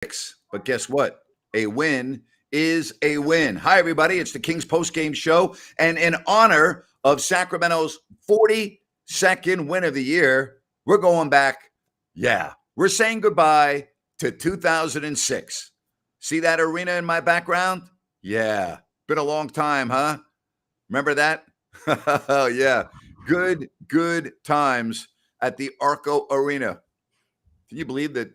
But guess what? A win is a win. Hi, everybody. It's the Kings postgame show. And in honor of Sacramento's 42nd win of the year, we're going back. Yeah, we're saying goodbye to 2006. See that arena in my background? Yeah, been a long time, huh? Remember that? Oh, yeah. Good times at the Arco Arena. Can you believe that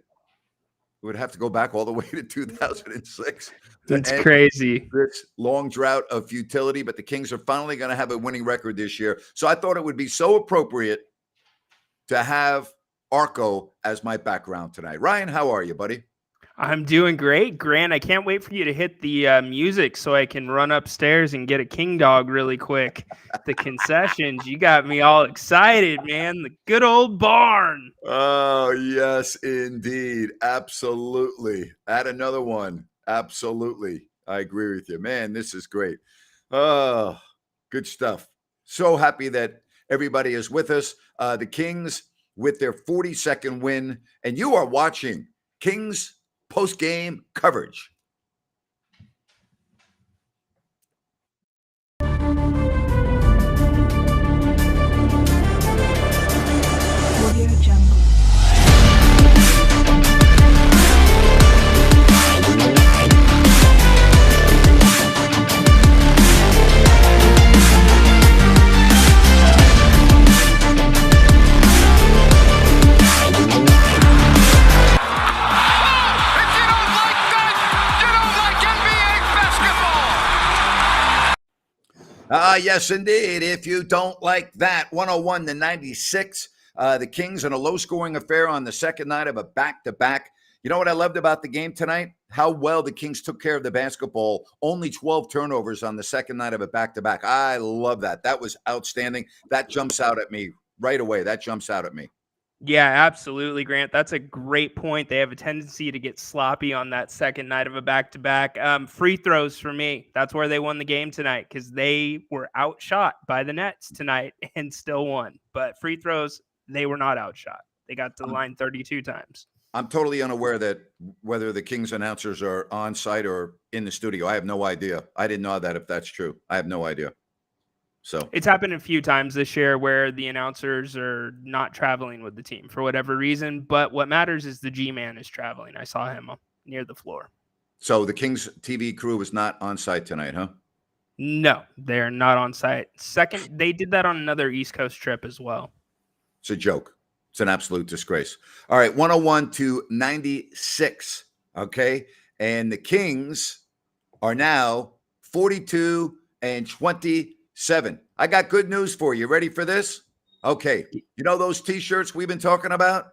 we would have to go back all the way to 2006 to It's end crazy. this long drought of futility? But the Kings are finally going to have a winning record this year. So I thought it would be so appropriate to have Arco as my background tonight. Ryan, how are you, buddy? I'm doing great, Grant. I can't wait for you to hit the music so I can run upstairs and get a King Dog really quick. The concessions, you got me all excited, man. The good old barn. Oh, yes, indeed. Absolutely. Add another one. Absolutely. I agree with you. Man, this is great. Oh, good stuff. So happy that everybody is with us. The Kings with their 42nd win, and you are watching Kings post-game coverage. Yes, indeed. If you don't like that, 101-96, the Kings in a low-scoring affair on the second night of a back-to-back. You know what I loved about the game tonight? How well the Kings took care of the basketball. Only 12 turnovers on the second night of a back-to-back. I love that. That was outstanding. That jumps out at me right away. That jumps out at me. Yeah, absolutely, Grant. That's a great point. They have a tendency to get sloppy on that second night of a back-to-back. Free throws for me. That's where they won the game tonight because they were outshot by the Nets tonight and still won. But free throws, they were not outshot. They got to the line 32 times. I'm totally unaware that whether the Kings announcers are on site or in the studio. I have no idea. I didn't know that if that's true. I have no idea. So it's happened a few times this year where the announcers are not traveling with the team for whatever reason. But what matters is the G-Man is traveling. I saw him near the floor. So the Kings TV crew was not on site tonight, huh? No, they're not on site. Second, they did that on another East Coast trip as well. It's a joke. It's an absolute disgrace. All right, 101-96. Okay. And the Kings are now 42-27. I got good news for you. Ready for this? Okay. You know those T-shirts we've been talking about?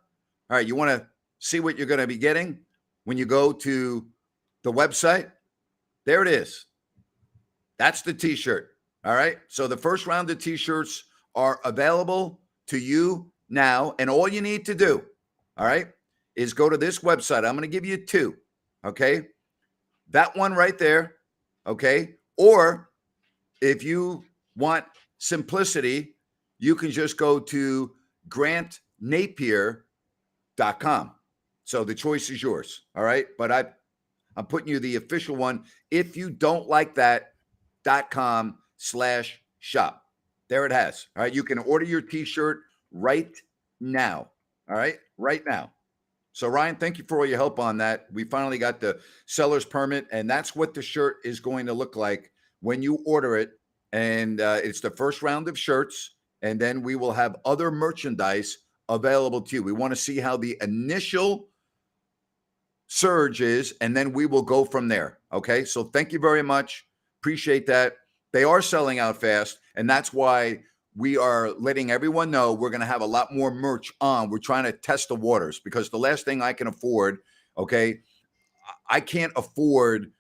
All right. You want to see what you're going to be getting when you go to the website? There it is. That's the T-shirt. All right. So the first round of T-shirts are available to you now. And all you need to do, all right, is go to this website. I'm going to give you two. Okay. That one right there. Okay. Or if you want simplicity, you can just go to grantnapier.com. So the choice is yours. All right. But I'm putting you the official one. If you don't like that.com/shop. There it has. All right. You can order your T-shirt right now. All right. Right now. So Ryan, thank you for all your help on that. We finally got the seller's permit, and that's what the shirt is going to look like when you order it. And it's the first round of shirts, and then we will have other merchandise available to you. We want to see how the initial surge is, and then we will go from there. Okay, so thank you very much. Appreciate that. They are selling out fast, and that's why we are letting everyone know we're going to have a lot more merch on. We're trying to test the waters because the last thing I can afford, okay, I can't afford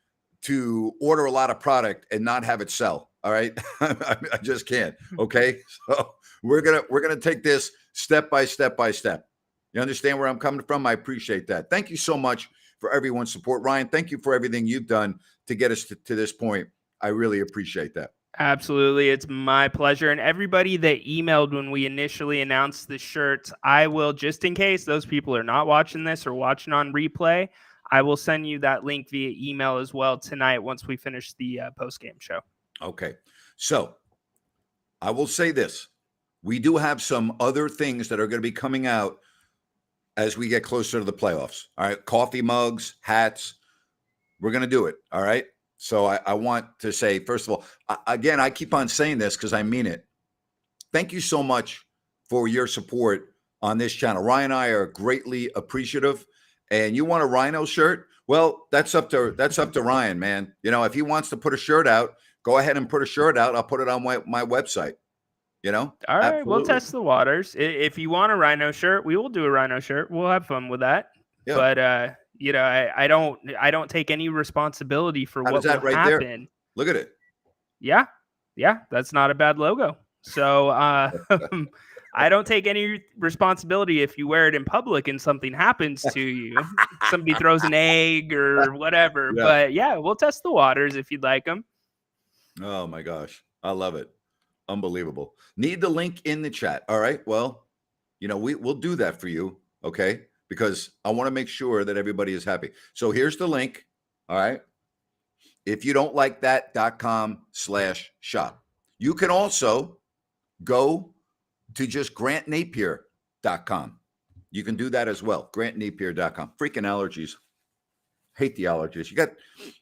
to order a lot of product and not have it sell. All right. I just can't. Okay. So we're going to take this step by step by step. You understand where I'm coming from? I appreciate that. Thank you so much for everyone's support. Ryan, thank you for everything you've done to get us to this point. I really appreciate that. Absolutely. It's my pleasure. And everybody that emailed when we initially announced the shirts, I will, just in case those people are not watching this or watching on replay, I will send you that link via email as well tonight once we finish the post-game show. Okay. So I will say this. We do have some other things that are going to be coming out as we get closer to the playoffs. All right. Coffee mugs, hats. We're going to do it. All right. So I want to say, first of all, again, I keep on saying this because I mean it. Thank you so much for your support on this channel. Ryan and I are greatly appreciative. And you want a Rhino shirt? Well, that's up to Ryan, man. You know, if he wants to put a shirt out, go ahead and put a shirt out. I'll put it on my website. You know? All right, Absolutely. we'll test the waters. If you want a Rhino shirt, we will do a Rhino shirt. We'll have fun with that. Yeah. But you know, I don't take any responsibility for what will right happen. There? Look at it. Yeah, that's not a bad logo. So I don't take any responsibility if you wear it in public and something happens to you. Somebody throws an egg or whatever. Yeah. But yeah, we'll test the waters if you'd like them. Oh my gosh, I love it. Unbelievable. Need the link in the chat. All right. Well, you know, we'll do that for you. Okay. Because I want to make sure that everybody is happy. So here's the link. All right. If you don't like that.com/shop, you can also go to just grantnapier.com. You can do that as well. grantnapier.com. Freaking allergies. Hate the allergies. You got,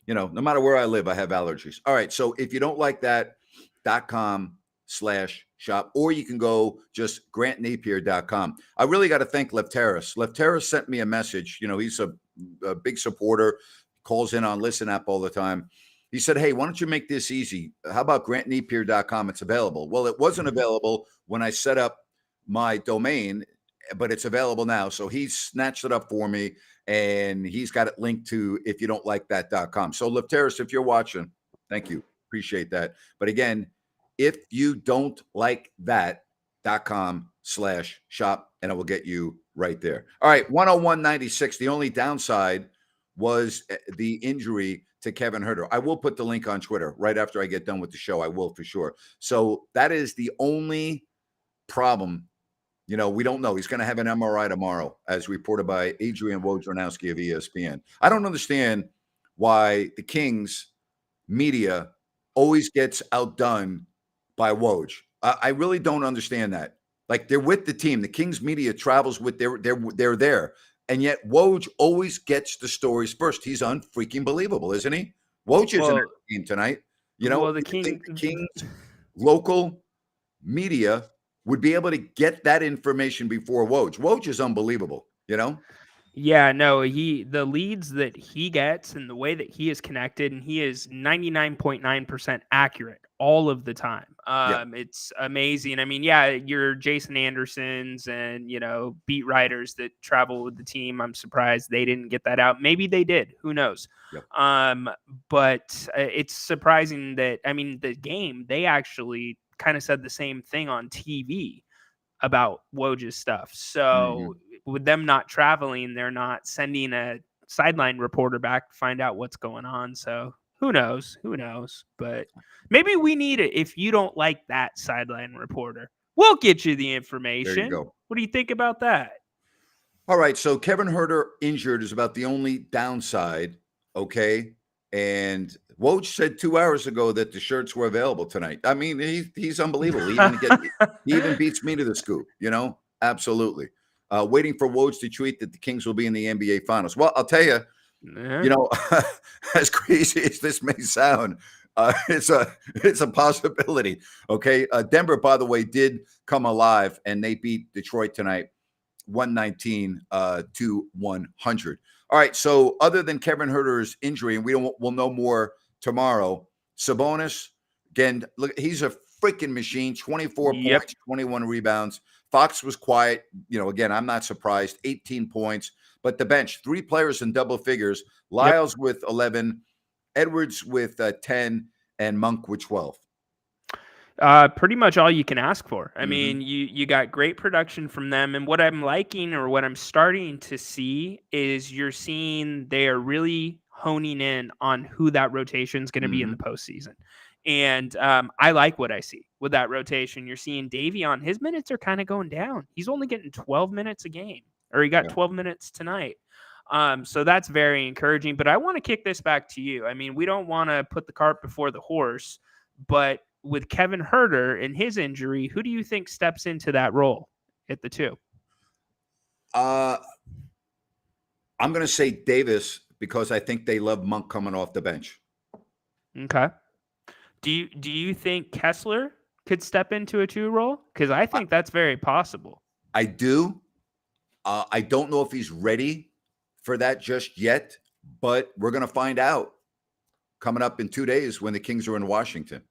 you know, no matter where I live, I have allergies. All right. So if you don't like that.com/shop, or you can go just grantnapier.com. I really got to thank Lefteris. Lefteris sent me a message. You know, he's a big supporter, calls in on Listen App all the time. He said, hey, why don't you make this easy? How about grantnapier.com? It's available. Well, it wasn't available when I set up my domain, but it's available now. So he snatched it up for me, and he's got it linked to if you don't like that.com. So Lefteris, if you're watching, thank you. Appreciate that. But again, if you don't like that.com/shop, and it will get you right there. All right. 101.96. The only downside was the injury to Kevin Huerter. I will put the link on Twitter right after I get done with the show. I will for sure. So that is the only problem. You know, we don't know. He's going to have an MRI tomorrow, as reported by Adrian Wojnarowski of ESPN. I don't understand why the Kings media always gets outdone by Woj. I really don't understand that. Like, they're with the team. The Kings media travels with they're there. And yet Woj always gets the stories first. He's unfreaking believable, isn't he? Woj isn't in the game tonight. You know, well, the Kings local media would be able to get that information before Woj. Woj is unbelievable, you know? Yeah, no, the leads that he gets and the way that he is connected, and he is 99.9% accurate all of the time. It's amazing. I mean, yeah, your Jason Andersons and, you know, beat writers that travel with the team, I'm surprised they didn't get that out. Maybe they did. Who knows? Yep. But it's surprising that, I mean, the game, they actually kind of said the same thing on TV about Woj's stuff. So with them not traveling, they're not sending a sideline reporter back to find out what's going on. So who knows? But maybe we need it. If you don't like that sideline reporter, we'll get you the information. There you go. What do you think about that? All right. So Kevin Huerter injured is about the only downside. Okay. And Woj said 2 hours ago that the shirts were available tonight. I mean, he's unbelievable. He even beats me to the scoop, you know? Absolutely. Waiting for Woj to tweet that the Kings will be in the NBA Finals. Well, I'll tell you, you know, as crazy as this may sound, it's a possibility. Okay. Denver, by the way, did come alive, and they beat Detroit tonight, 119 to 100. All right. So other than Kevin Huerter's injury, and we'll know more tomorrow, Sabonis, again, look, he's a freaking machine. 24 points, 21 rebounds. Fox was quiet. You know, again, I'm not surprised. 18 points. But the bench, 3 players in double figures. Lyles with 11, Edwards with 10, and Monk with 12. Pretty much all you can ask for. I mean, you got great production from them. And what I'm liking, or what I'm starting to see, is you're seeing they are really honing in on who that rotation is going to be in the postseason. And I like what I see with that rotation. You're seeing Davion, his minutes are kind of going down. He's only getting 12 minutes a game, or he got 12 minutes tonight. So that's very encouraging. But I want to kick this back to you. I mean, we don't want to put the cart before the horse, but with Kevin Herter and his injury, who do you think steps into that role at the 2? I'm going to say Davis because I think they love Monk coming off the bench. Okay. Do you think Kessler could step into a 2 role? Because I think that's very possible. I do. I don't know if he's ready for that just yet, but we're going to find out coming up in 2 days when the Kings are in Washington.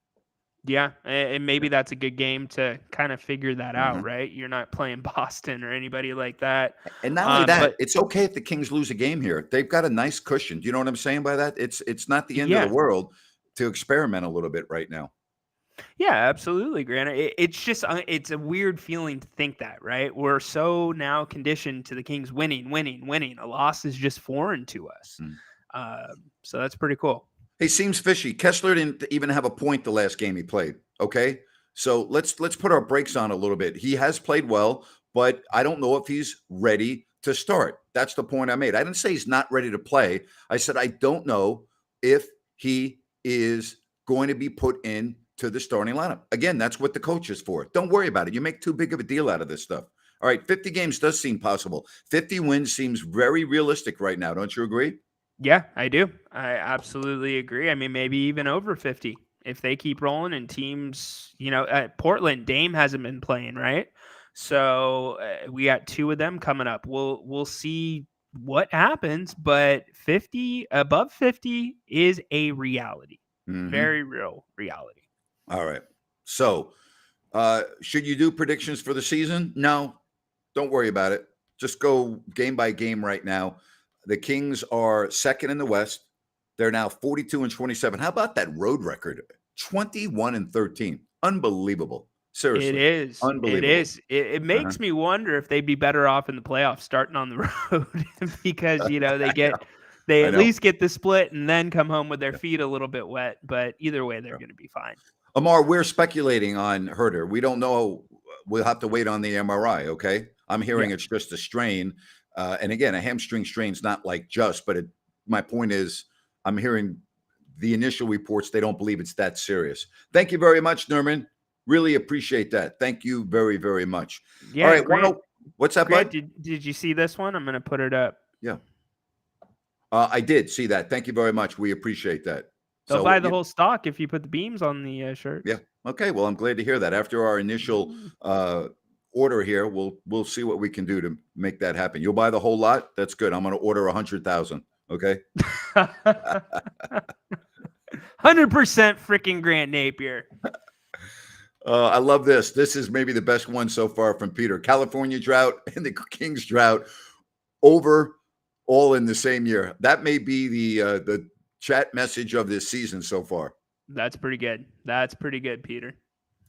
Yeah, and maybe that's a good game to kind of figure that out, Mhm. right? You're not playing Boston or anybody like that. And not only that, But it's okay if the Kings lose a game here. They've got a nice cushion. Do you know what I'm saying by that? It's not the end of yeah, the world to experiment a little bit right now. yeah, absolutely, Grant. It's just it's a weird feeling to think that, right? We're so now conditioned to the Kings winning, winning, winning. A loss is just foreign to us. Mm. So that's pretty cool. He seems fishy. Kessler didn't even have a point the last game he played. Okay. So let's put our brakes on a little bit. He has played well, but I don't know if he's ready to start. That's the point I made. I didn't say he's not ready to play. I said I don't know if he is going to be put in to the starting lineup. Again, that's what the coach is for. Don't worry about it. You make too big of a deal out of this stuff. All right, 50 games does seem possible. 50 wins seems very realistic right now. Don't you agree? Yeah, I do. I absolutely agree. I mean, maybe even over 50 if they keep rolling and teams, Portland, Dame hasn't been playing, right? So we got 2 of them coming up. We'll see what happens, but 50 above 50 is a reality. Mm-hmm. Very real reality. All right. So, should you do predictions for the season? No, don't worry about it. Just go game by game right now. The Kings are second in the West. They're now 42-27. How about that road record? 21-13. Unbelievable. It Seriously. is. It Unbelievable. is. It Uh-huh. makes me wonder if they'd be better off in the playoffs starting on the road because they I at know. least get the split and then come home with their feet a little bit wet. But either way, they're Yeah. going to be fine. Amar, we're speculating on Herter. We don't know. We'll have to wait on the MRI. Okay. I'm hearing Yeah. it's just a strain. And again, a hamstring strain's not like just, but my point is, I'm hearing the initial reports. They don't believe it's that serious. Thank you very much, Norman. Really appreciate that. Thank you very, very much. Yeah, All right. Grant. What's that, Grant, bud? did you see this one? I'm going to put it up. Yeah. I did see that. Thank you very much. We appreciate that. They'll So, buy the whole stock if you put the beams on the shirt. yeah. Okay. Well, I'm glad to hear that. After our initial order here, we'll see what we can do to make that happen. You'll buy the whole lot. That's good. I'm going to order 100,000. Okay. 100% freaking Grant Napier. I love this. This is maybe the best one so far from Peter. California drought and the Kings drought over all in the same year. That may be the chat message of this season so far. That's pretty good. That's pretty good, Peter.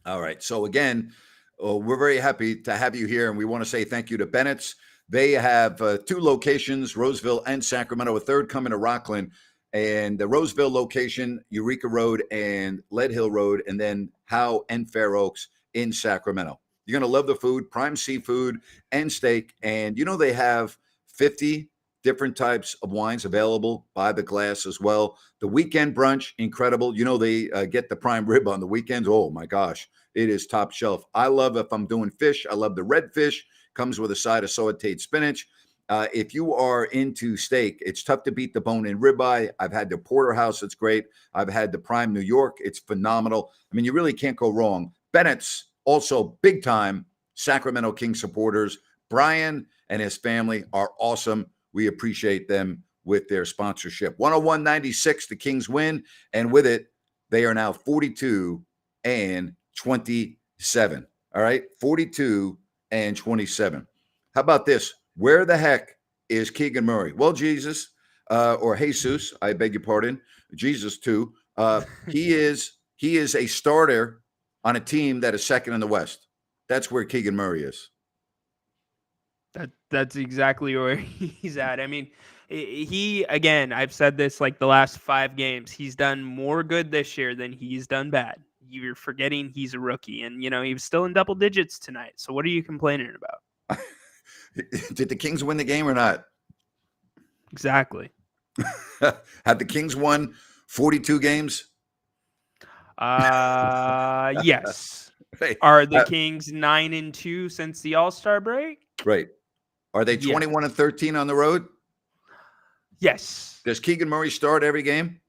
All right. So again, we're very happy to have you here, and we want to say thank you to Bennett's. They have 2 locations, Roseville and Sacramento, a third coming to Rockland. And the Roseville location, Eureka Road and Lead Hill Road, and then Howe and Fair Oaks in Sacramento. You're going to love the food, prime seafood and steak. And they have 50 different types of wines available by the glass as well. The weekend brunch, incredible. They get the prime rib on the weekends. Oh, my gosh. It is top shelf. I love if I'm doing fish. I love the red fish. Comes with a side of sauteed spinach. If you are into steak, it's tough to beat the bone-in ribeye. I've had the Porterhouse. It's great. I've had the Prime New York. It's phenomenal. I mean, you really can't go wrong. Bennett's, also big time Sacramento Kings supporters. Brian and his family are awesome. We appreciate them with their sponsorship. 101-96, the Kings win. And with it, they are now 42-27. All right, 42-27. How about this? Where the heck is Keegan Murray? Well, Jesus, or Jesus, I beg your pardon, Jesus too. He is a starter on a team that is second in the West. That's where Keegan Murray is. That's exactly where he's at. I mean, he, again, I've said this like the last 5 games, he's done more good this year than he's done bad. You're forgetting he's a rookie, and he was still in double digits tonight. So what are you complaining about? Did the Kings win the game or not? Exactly. Have the Kings won 42 games? Yes. Hey, Are the Kings 9-2 since the All-Star break? right. Are they Yes. 21-13 on the road? Yes. Does Keegan Murray start every game?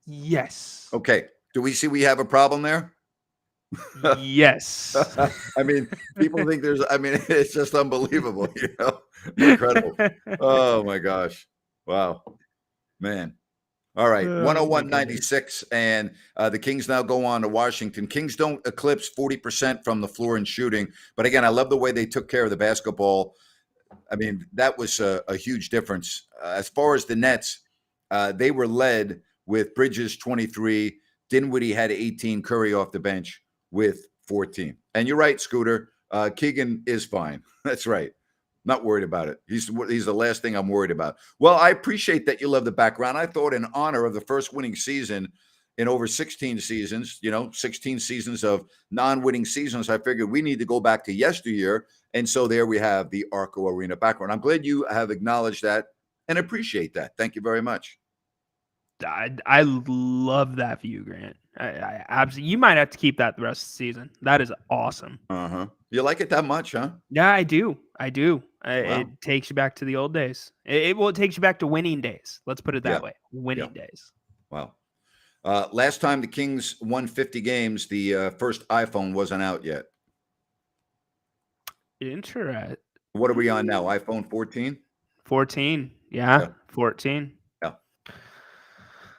Yes. Okay. Do we see we have a problem there? Yes. I mean, people think it's just unbelievable, incredible. Oh my gosh. Wow, man. All right. Oh, my goodness. 101-96. And the Kings now go on to Washington. Kings don't eclipse 40% from the floor in shooting. But again, I love the way they took care of the basketball. I mean, that was a huge difference. As far as the Nets, they were led with Bridges 23. Dinwiddie had 18. Curry off the bench with 14. And you're right, Scooter. Keegan is fine. That's right. Not worried about it. He's the last thing I'm worried about. Well, I appreciate that you love the background. I thought in honor of the first winning season in over 16 seasons, 16 seasons of non-winning seasons, I figured we need to go back to yesteryear. And so there we have the Arco Arena background. I'm glad you have acknowledged that and appreciate that. Thank you very much. I love that view, Grant. I absolutely. You might have to keep that the rest of the season. That is awesome. Uh-huh. You like it that much, huh? Yeah, I do. Wow. It takes you back to the old days. It takes you back to winning days. Let's put it that way. Winning days. Wow. Last time the Kings won 50 games, the first iPhone wasn't out yet. Interesting. What are we on now? iPhone 14? 14. Yeah. 14. Yeah.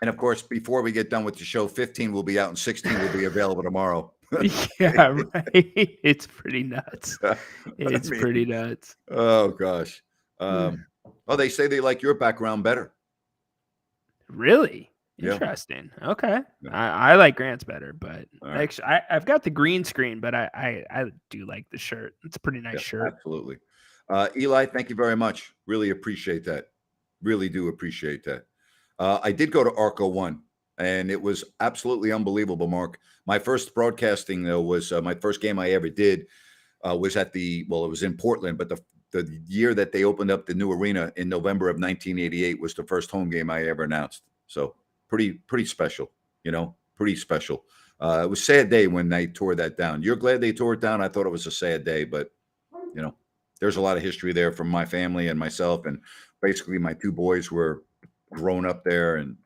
And of course, before we get done with the show, 15 will be out and 16 will be available tomorrow. Yeah, right. It's pretty nuts. It's pretty nuts. Oh, gosh. They say they like your background better. Really? Yeah. Interesting. Okay. Yeah. I like Grant's better, but right. actually, I've got the green screen, but I do like the shirt. It's a pretty nice shirt. Absolutely. Eli, thank you very much. Really appreciate that. Really do appreciate that. I did go to Arco 1, and it was absolutely unbelievable, Mark. My first broadcasting, though, was my first game I ever did was it was in Portland, but the year that they opened up the new arena in November of 1988 was the first home game I ever announced. So pretty special, pretty special. It was a sad day when they tore that down. You're glad they tore it down? I thought it was a sad day, but, there's a lot of history there from my family and myself, and basically my two boys were grown up there, and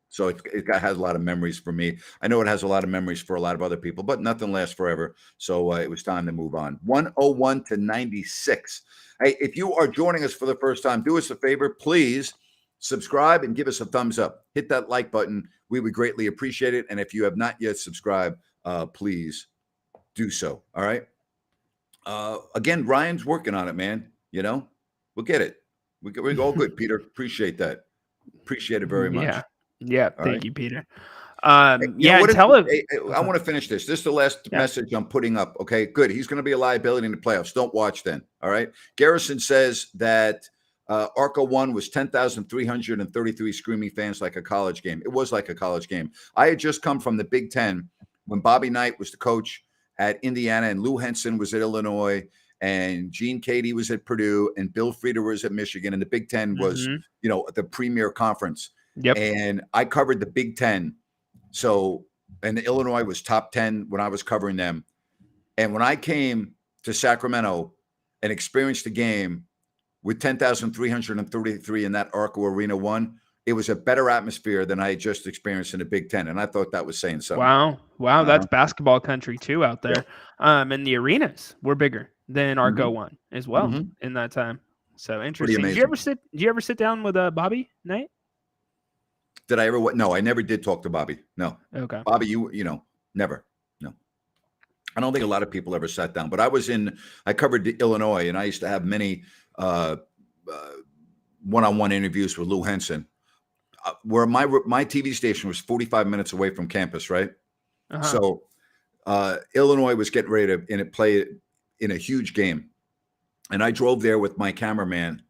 so it has a lot of memories for me. I know it has a lot of memories for a lot of other people, but nothing lasts forever. So it was time to move on. 101-96. Hey, if you are joining us for the first time, do us a favor, please subscribe and give us a thumbs up. Hit that like button. We would greatly appreciate it. And if you have not yet subscribed, please do so. All right. Again, Ryan's working on it, man. We'll get it. We're all good, Peter. Appreciate that. Appreciate it very much. Yeah. Thank you, Peter. I want to finish this. This is the last message I'm putting up. Okay, good. He's going to be a liability in the playoffs. Don't watch then. All right. Garrison says that Arco 1 was 10,333 screaming fans, like a college game. It was like a college game. I had just come from the Big Ten when Bobby Knight was the coach at Indiana, and Lou Henson was at Illinois, and Gene Cady was at Purdue, and Bill Frieder was at Michigan, and the Big Ten was, the premier conference. Yep. And I covered the Big Ten. So, and Illinois was top 10 when I was covering them. And when I came to Sacramento and experienced a game with 10,333 in that Arco Arena 1, it was a better atmosphere than I had just experienced in the Big Ten. And I thought that was saying something. Wow. That's basketball country too out there. Yeah. And the arenas were bigger than Arco 1 as well in that time. So interesting. Did you ever sit down with Bobby Knight? Did I ever? No, I never did talk to Bobby. No. Okay. Bobby, never. No. I don't think a lot of people ever sat down, but I covered Illinois, and I used to have many one-on-one interviews with Lou Henson, where my TV station was 45 minutes away from campus, right? Uh-huh. So Illinois was getting ready to play in a huge game, and I drove there with my cameraman,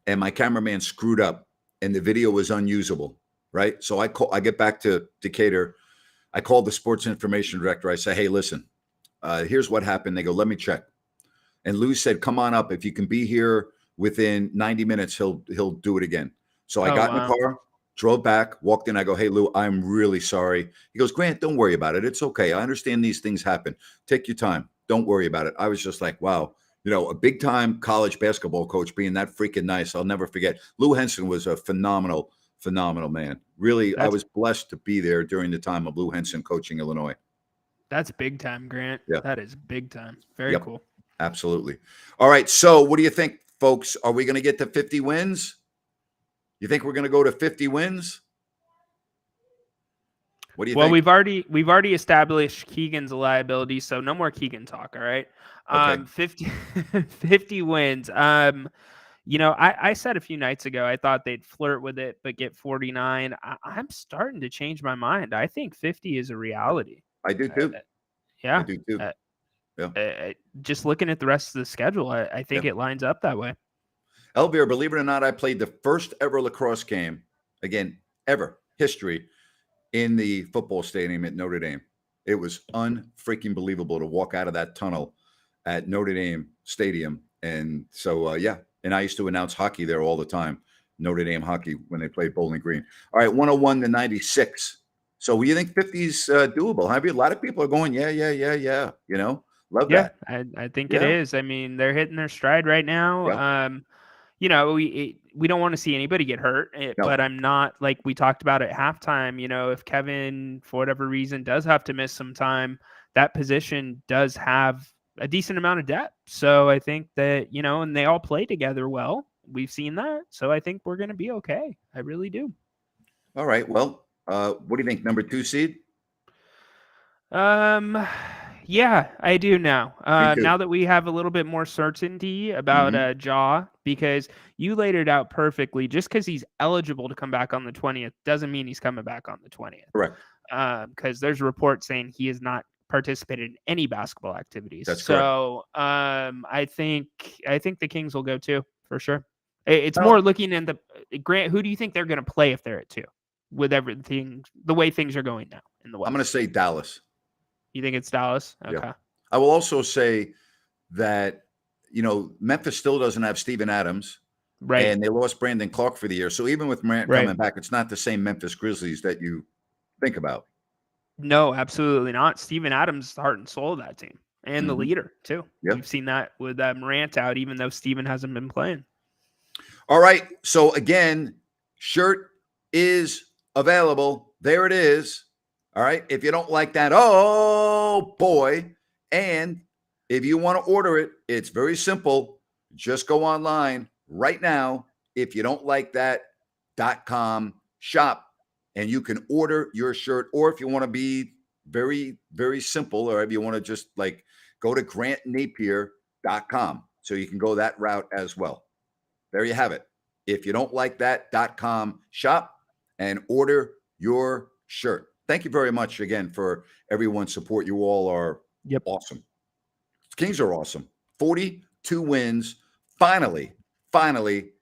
and my cameraman screwed up, and the video was unusable. Right. So I get back to Decatur. I called the sports information director. I say, hey, listen, here's what happened. They go, let me check. And Lou said, come on up. If you can be here within 90 minutes, he'll do it again. So I Oh, got in the wow. car, drove back, walked in. I go, "Hey, Lou, I'm really sorry." He goes, "Grant, don't worry about it. It's okay. I understand these things happen. Take your time. Don't worry about it." I was just like, wow, a big time college basketball coach being that freaking nice. I'll never forget. Lou Henson was a phenomenal man. Really, I That's was blessed to be there during the time of Lou Henson coaching Illinois. that's big time, Grant. Yeah. That is big time. Very Yep. cool. Absolutely. All right. So what do you think, folks? Are we going to get to 50 wins? You think we're going to go to 50 wins? What do you Well, think? we've already established Keegan's a liability, so no more Keegan talk. All right. Okay. 50 wins. I said a few nights ago I thought they'd flirt with it, but get 49. I'm starting to change my mind. I think 50 is a reality. I do too. I Yeah. do too. Yeah. Just looking at the rest of the schedule, I think Yeah. it lines up that way. Elvira, believe it or not, I played the first ever lacrosse game, again, ever, history, in the football stadium at Notre Dame. It was unfreaking believable to walk out of that tunnel at Notre Dame Stadium. And so, yeah. And I used to announce hockey there all the time, Notre Dame hockey, when they played Bowling Green. All right, 101 to 96. So you think 50 is doable? Have you? A lot of people are going, yeah. Love Yeah, that. I think it Yeah. is. I mean, they're hitting their stride right now. Yeah. We don't want to see anybody get hurt, No. but I'm not, like we talked about at halftime. If Kevin, for whatever reason, does have to miss some time, that position does have a decent amount of depth. So I think that, and they all play together well. We've seen that. So I think we're going to be okay. I really do. All right. Well, what do you think? Number 2 seed? Yeah, I do now. Me too. Now that we have a little bit more certainty about Mhm. Jaw, because you laid it out perfectly. Just because he's eligible to come back on the 20th doesn't mean he's coming back on the 20th. Correct. Because there's a report saying he has not participated in any basketball activities. That's correct. So I think the Kings will go too, for sure. It's Well, more looking in the Grant. Who do you think they're going to play if they're at 2? With everything, the way things are going now in the West, I'm going to say Dallas. You think it's Dallas? Okay. Yeah. I will also say that, Memphis still doesn't have Steven Adams. Right. And they lost Brandon Clark for the year. So even with Morant coming back, it's not the same Memphis Grizzlies that you think about. No, absolutely not. Steven Adams is the heart and soul of that team and the leader, too. Yep. We've seen that with Morant out, even though Steven hasn't been playing. All right. So, again, shirt is available. There it is. All right. If you don't like that, oh, boy. And if you want to order it, it's very simple. Just go online right now. If you don't like that.com, shop, and you can order your shirt. Or if you want to be very, very simple, or if you want to just go to grantnapier.com. So you can go that route as well. There you have it. If you don't like that.com, shop and order your shirt. Thank you very much again for everyone's support. You all are awesome. Kings are awesome. 42 wins. Finally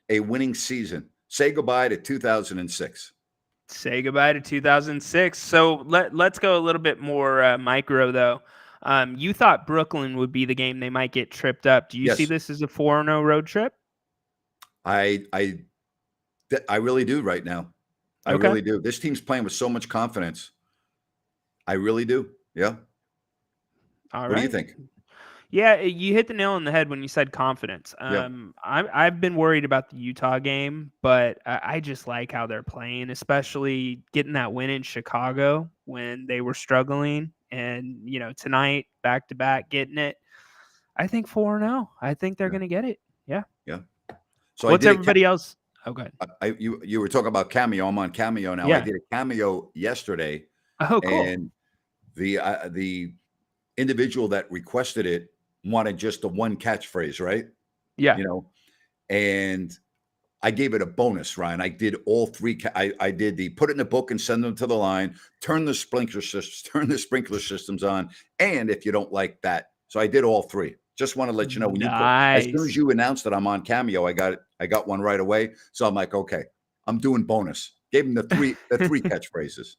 a winning season. Say goodbye to 2006. Say goodbye to 2006. So let's go a little bit more micro, though. You thought Brooklyn would be the game they might get tripped up. Do you see this as a 4-0 road trip? I really do right now. I really do. This team's playing with so much confidence. I really do. Yeah. All right. What do you think? Yeah, you hit the nail on the head when you said confidence. I've been worried about the Utah game, but I just like how they're playing, especially getting that win in Chicago when they were struggling. And, tonight, back-to-back, getting it. I think 4-0. I think they're going to get it. Yeah. Yeah. So what's everybody else? Oh, good. You were talking about Cameo. I'm on Cameo now. Yeah. I did a Cameo yesterday. Oh, cool. And the individual that requested it wanted just the one catchphrase, right? Yeah. And I gave it a bonus, Ryan. I did all 3. I did the put it in a book and send them to the line, turn the sprinkler systems on. And if you don't like that. So I did all 3. Just want to let you know when as soon as you announced that I'm on Cameo, I got one right away. So I'm like, okay, I'm doing bonus. Gave him the 3 catchphrases.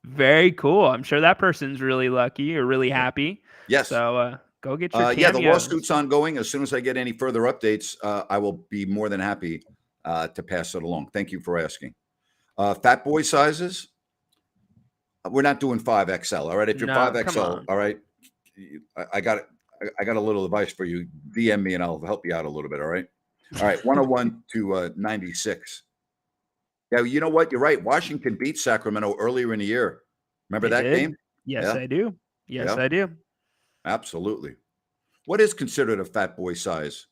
Very cool. I'm sure that person's really lucky or really happy. Yes. So Go get your Yeah, the cameos. lawsuit's ongoing. As soon as I get any further updates, I will be more than happy to pass it along. Thank you for asking. Fat boy sizes, we're not doing 5XL. All right. If you're No, come 5XL, on. all right, I got it. I got a little advice for you. DM me and I'll help you out a little bit. All right. All right. 101 to 96. Yeah, you know what? You're right. Washington beat Sacramento earlier in the year. Remember They that did. game? Yes, Yeah. I do. Yes, Yeah. I do. Absolutely. What is considered a fat boy size?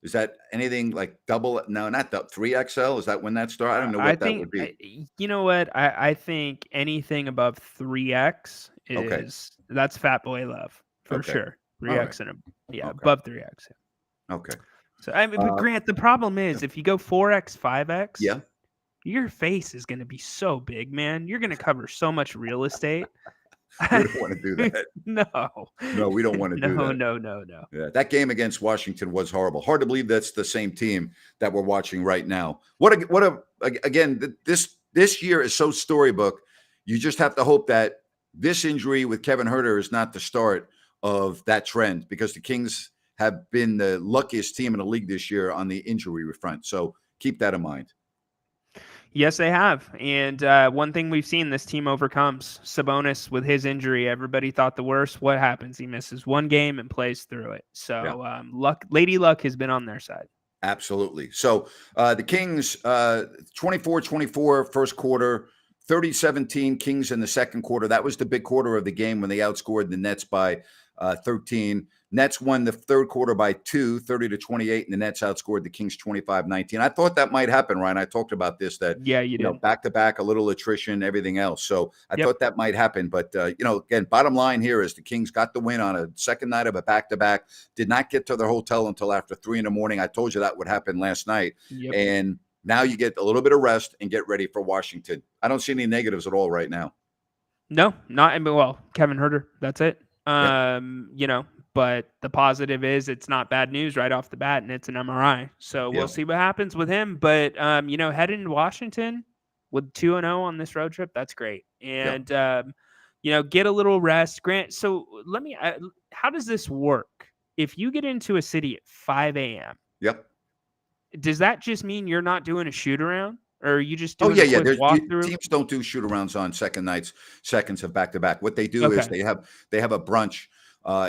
Is that anything like double? No, not 3XL. Is that when that started? I don't know I what that think would be. you know what? I think anything above 3x Okay. that's fat boy love for Okay. sure. All right. 3x and Okay. above 3x. Okay. So I mean, but Uh, Grant, the problem is if you go 4x, 5x, yeah. your face is going to be so big, man. You're going to cover so much real estate. We don't want to do that. No. No, we don't want to do No, that. no. Yeah, that game against Washington was horrible. Hard to believe that's the same team that we're watching right now. Again, this year is so storybook. You just have to hope that this injury with Kevin Huerter is not the start of that trend, because the Kings have been the luckiest team in the league this year on the injury front. So keep that in mind. Yes, they have. And one thing we've seen, this team overcomes. Sabonis with his injury, everybody thought the worst. What happens? He misses one game and plays through it. So Lady Luck has been on their side. Absolutely. So the Kings, 24-24 first quarter, 30-17 Kings in the second quarter. That was the big quarter of the game when they outscored the Nets by 13. Nets won the third quarter by 2, 30-28, and the Nets outscored the Kings 25-19. I thought that might happen, Ryan. I talked about this, that you did. back-to-back, a little attrition, everything else. So I Yep. thought that might happen. But, again, bottom line here is the Kings got the win on a second night of a back-to-back, did not get to their hotel until after 3 a.m. I told you that would happen last night. Yep. And now you get a little bit of rest and get ready for Washington. I don't see any negatives at all right now. No, not well. Kevin Huerter, that's it. But the positive is it's not bad news right off the bat, and it's an MRI. So we'll see what happens with him. But heading to Washington with 2-0 on this road trip, that's great. And get a little rest, Grant. So let me. How does this work? If you get into a city at 5 a.m. Yep. Does that just mean you're not doing a shoot around, or are you just doing a quick walkthrough? Teams don't do shoot arounds on seconds of back to back. What they do is they have a brunch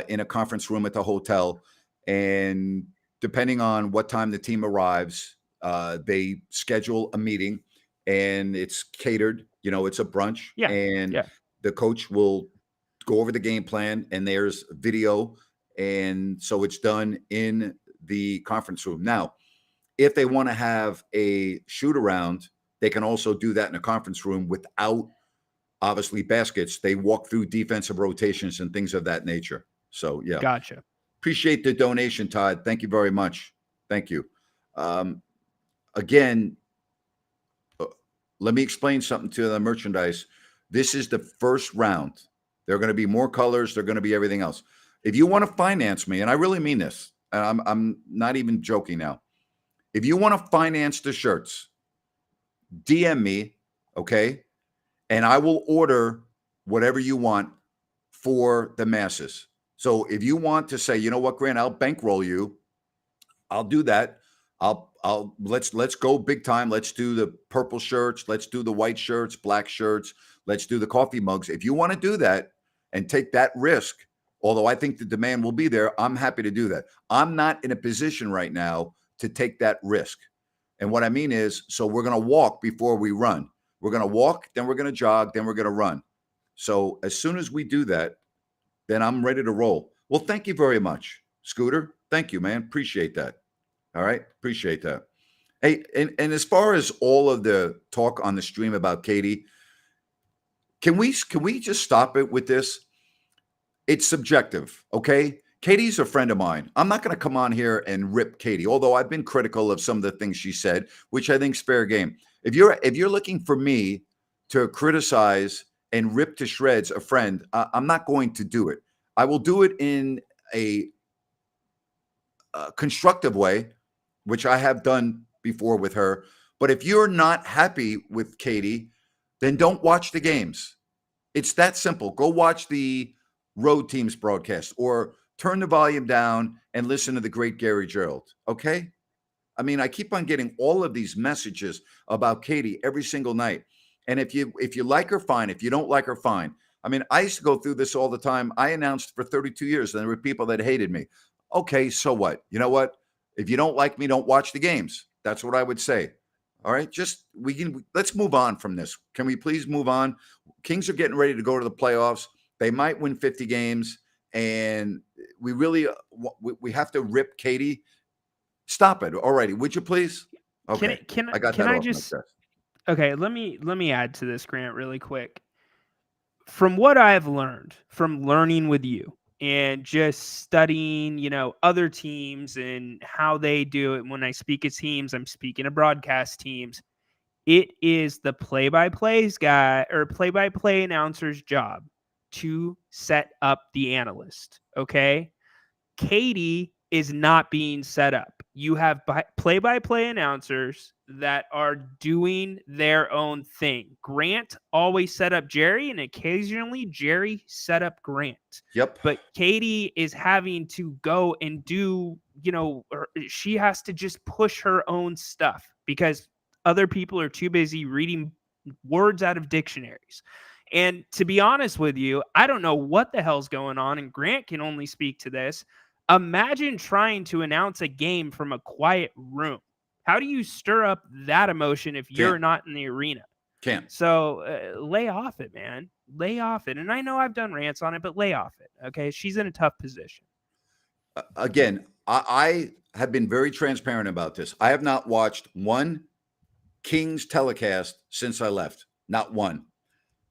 in a conference room at the hotel, and depending on what time the team arrives, they schedule a meeting, and it's catered. It's a brunch, and the coach will go over the game plan, and there's video, and so it's done in the conference room. Now, if they want to have a shoot around, they can also do that in a conference room without, obviously, baskets. They walk through defensive rotations and things of that nature. So, yeah. Gotcha. Appreciate the donation, Todd. Thank you very much. Thank you. Again, let me explain something to the merchandise. This is the first round. There are going to be more colors. There are going to be everything else. If you want to finance me, and I really mean this, and I'm not even joking now. If you want to finance the shirts, DM me, okay? And I will order whatever you want for the masses. So if you want to say, you know what, Grant, I'll bankroll you, I'll do that. Let's go big time. Let's do the purple shirts. Let's do the white shirts, black shirts. Let's do the coffee mugs. If you want to do that and take that risk, although I think the demand will be there, I'm happy to do that. I'm not in a position right now to take that risk. And what I mean is, so we're going to walk before we run. We're going to walk, then we're going to jog, then we're going to run. So as soon as we do that, then I'm ready to roll. Well, thank you very much, Scooter. Thank you, man. Appreciate that. All right. Appreciate that. Hey, and as far as all of the talk on the stream about Katie, can we just stop it with this? It's subjective, okay? Katie's a friend of mine. I'm not going to come on here and rip Katie, although I've been critical of some of the things she said, which I think is fair game. If you're looking for me to criticize and rip to shreds a friend, I'm not going to do it. I will do it in a constructive way, which I have done before with her. But if you're not happy with Katie, then don't watch the games. It's that simple. Go watch the road team's broadcast or turn the volume down and listen to the great Gary Gerald. Okay. I mean, I keep on getting all of these messages about Katie every single night. And if you like her, fine. If you don't like her, fine. I mean, I used to go through this all the time. I announced for 32 years, and there were people that hated me. Okay, so what? You know what? If you don't like me, don't watch the games. That's what I would say. All right, let's move on from this. Can we please move on? Kings are getting ready to go to the playoffs. They might win 50 games, and we really we have to rip Katie. Stop it already, would you please? Okay, I got that off my chest. Okay, let me add to this, Grant, really quick. From what I've learned from learning with you and just studying, other teams and how they do it. When I speak of teams, I'm speaking of broadcast teams. It is the play-by-plays guy or play-by-play announcer's job to set up the analyst. Okay. Katie is not being set up. You have play-by-play announcers that are doing their own thing. Grant always set up Jerry, and occasionally Jerry set up Grant. Yep. But Katie is having to go and do, she has to just push her own stuff because other people are too busy reading words out of dictionaries. And to be honest with you, I don't know what the hell's going on, and Grant can only speak to this. Imagine trying to announce a game from a quiet room. How do you stir up that emotion if you're not in the arena? Can't. So lay off it, man. Lay off it. And I know I've done rants on it, but lay off it. Okay. She's in a tough position. Again, I have been very transparent about this. I have not watched one Kings telecast since I left. Not one.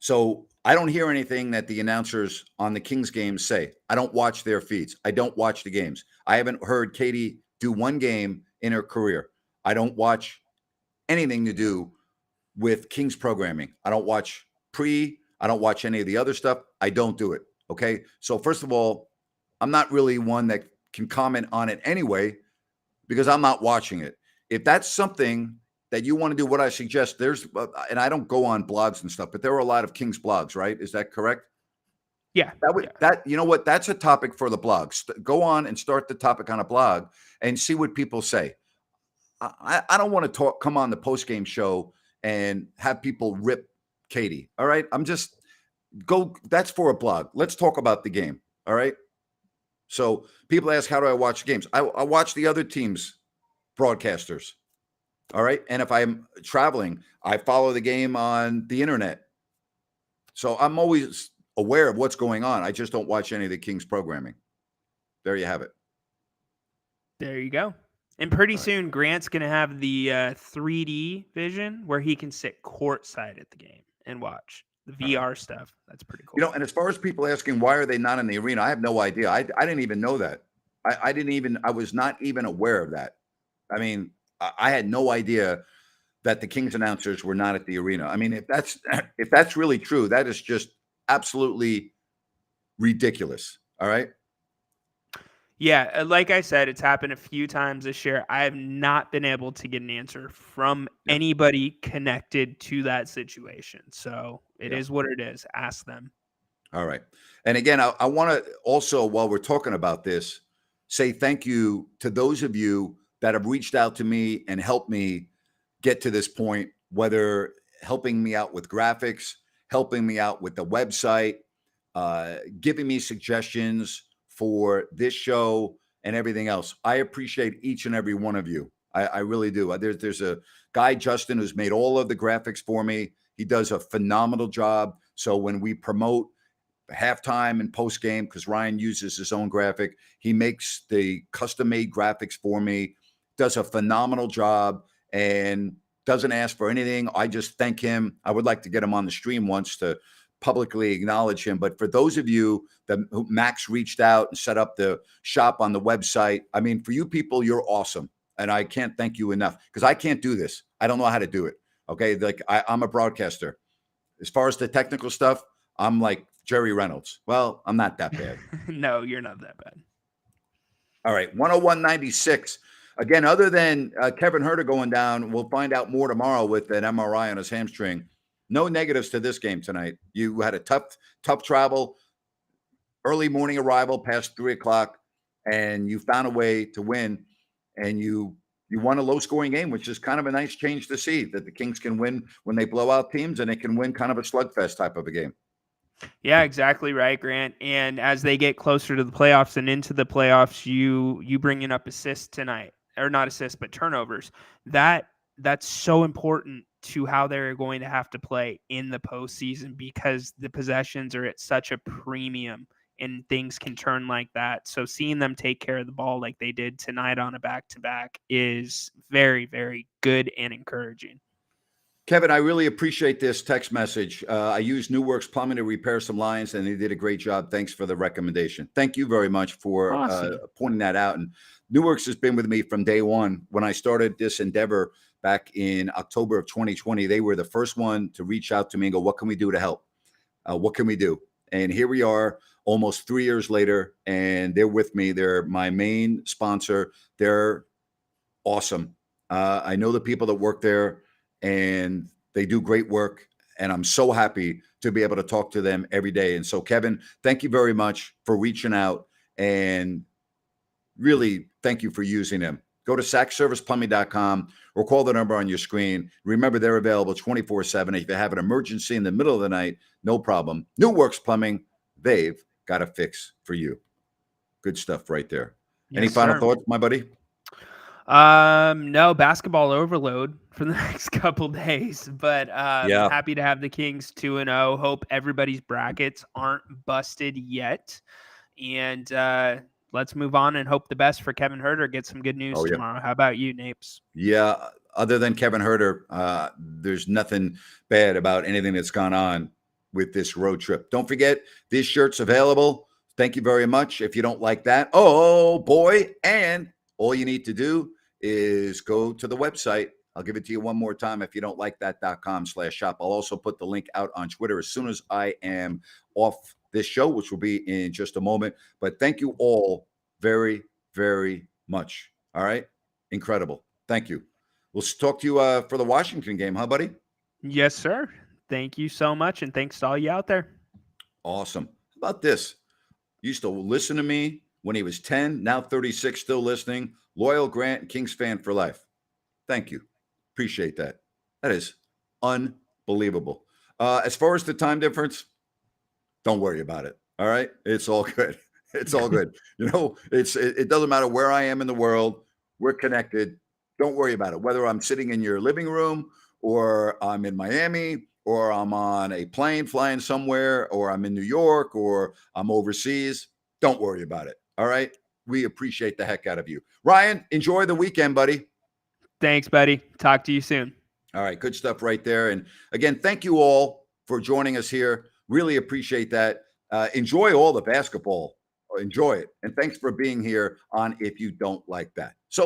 So I don't hear anything that the announcers on the Kings games say. I don't watch their feeds. I don't watch the games. I haven't heard Katie do one game in her career. I don't watch anything to do with Kings programming. I don't watch I don't watch any of the other stuff. I don't do it. Okay. So first of all, I'm not really one that can comment on it anyway, because I'm not watching it. If that's something that you want to do, what I suggest, and I don't go on blogs and stuff, but there are a lot of Kings blogs, right? Is that correct? Yeah. You know what? That's a topic for the blogs. Go on and start the topic on a blog and see what people say. I don't want to come on the post-game show and have people rip Katie. All right. That's for a blog. Let's talk about the game. All right. So people ask, how do I watch games? I watch the other teams' broadcasters. All right. And if I'm traveling, I follow the game on the internet. So I'm always aware of what's going on. I just don't watch any of the Kings programming. There you have it. There you go. And pretty soon, Grant's going to have the 3D vision where he can sit courtside at the game and watch the VR stuff. That's pretty cool. And as far as people asking, why are they not in the arena? I have no idea. I didn't even know that. I was not even aware of that. I mean, I had no idea that the Kings announcers were not at the arena. I mean, if that's really true, that is just absolutely ridiculous. All right. Yeah, like I said, it's happened a few times this year. I have not been able to get an answer from anybody connected to that situation. So it is what it is. Ask them. All right. And again, I want to also, while we're talking about this, say thank you to those of you that have reached out to me and helped me get to this point, whether helping me out with graphics, helping me out with the website, giving me suggestions for this show and everything else. I appreciate each and every one of you. I really do. There's a guy, Justin, who's made all of the graphics for me. He does a phenomenal job. So when we promote halftime and post game, because Ryan uses his own graphic, he makes the custom-made graphics for me, does a phenomenal job, and doesn't ask for anything. I just thank him. I would like to get him on the stream once to publicly acknowledge him. But for those of you that Max reached out and set up the shop on the website, I mean, for you people, you're awesome. And I can't thank you enough, because I can't do this. I don't know how to do it. Okay. Like I'm a broadcaster. As far as the technical stuff, I'm like Jerry Reynolds. Well, I'm not that bad. No, you're not that bad. All right. 101.96. Again, other than Kevin Huerter going down, we'll find out more tomorrow with an MRI on his hamstring. No negatives to this game tonight. You had a tough travel, early morning arrival past 3:00. and you found a way to win, and you won a low-scoring game, which is kind of a nice change to see, that the Kings can win when they blow out teams, and they can win kind of a slugfest type of a game. Yeah, exactly right, Grant. And as they get closer to the playoffs and into the playoffs, you bringing up assists tonight, or not assists, but turnovers. That's so important to how they're going to have to play in the postseason, because the possessions are at such a premium and things can turn like that. So seeing them take care of the ball like they did tonight on a back-to-back is very, very good and encouraging. Kevin, I really appreciate this text message. I used New Works Plumbing to repair some lines, and they did a great job. Thanks for the recommendation. Thank you very much for Awesome. pointing that out. And New Works has been with me from day one. When I started this endeavor back in October of 2020, they were the first one to reach out to me and go, "What can we do to help? What can we do?" And here we are almost 3 years later, and they're with me. They're my main sponsor. They're awesome. I know the people that work there, and they do great work. And I'm so happy to be able to talk to them every day. And so, Kevin, thank you very much for reaching out, and really thank you for using them. Go to sackserviceplumbing.com or call the number on your screen. Remember, they're available 24/7. If you have an emergency in the middle of the night, no problem. New Works Plumbing, they've got a fix for you. Good stuff right there. Any Yes, final sir. thoughts, my buddy? No, basketball overload for the next couple days, but Yeah. happy to have the Kings 2-0. Hope everybody's brackets aren't busted yet, and let's move on and hope the best for Kevin Herter. Get some good news Oh, yeah. tomorrow. How about you, Napes? Yeah, other than Kevin Herter, there's nothing bad about anything that's gone on with this road trip. Don't forget, this shirt's available. Thank you very much. If you don't like that, oh boy, and all you need to do is go to the website. I'll give it to you one more time. If you don't like that.com/shop. I'll also put the link out on Twitter as soon as I am off this show, which will be in just a moment. But thank you all very, very much. All right. Incredible. Thank you. We'll talk to you for the Washington game, huh, buddy? Yes, sir. Thank you so much, and thanks to all you out there. Awesome. How about this? Used to listen to me when he was 10, now 36, still listening. Loyal Grant, Kings fan for life. Thank you. Appreciate that. That is unbelievable. As far as the time difference, don't worry about it. All right. It's all good. It's all good. It doesn't matter where I am in the world. We're connected. Don't worry about it. Whether I'm sitting in your living room, or I'm in Miami, or I'm on a plane flying somewhere, or I'm in New York, or I'm overseas, don't worry about it. All right. We appreciate the heck out of you. Ryan, enjoy the weekend, buddy. Thanks, buddy. Talk to you soon. All right. Good stuff right there. And again, thank you all for joining us here. Really appreciate that. Enjoy all the basketball. Enjoy it. And thanks for being here on If You Don't Like That. So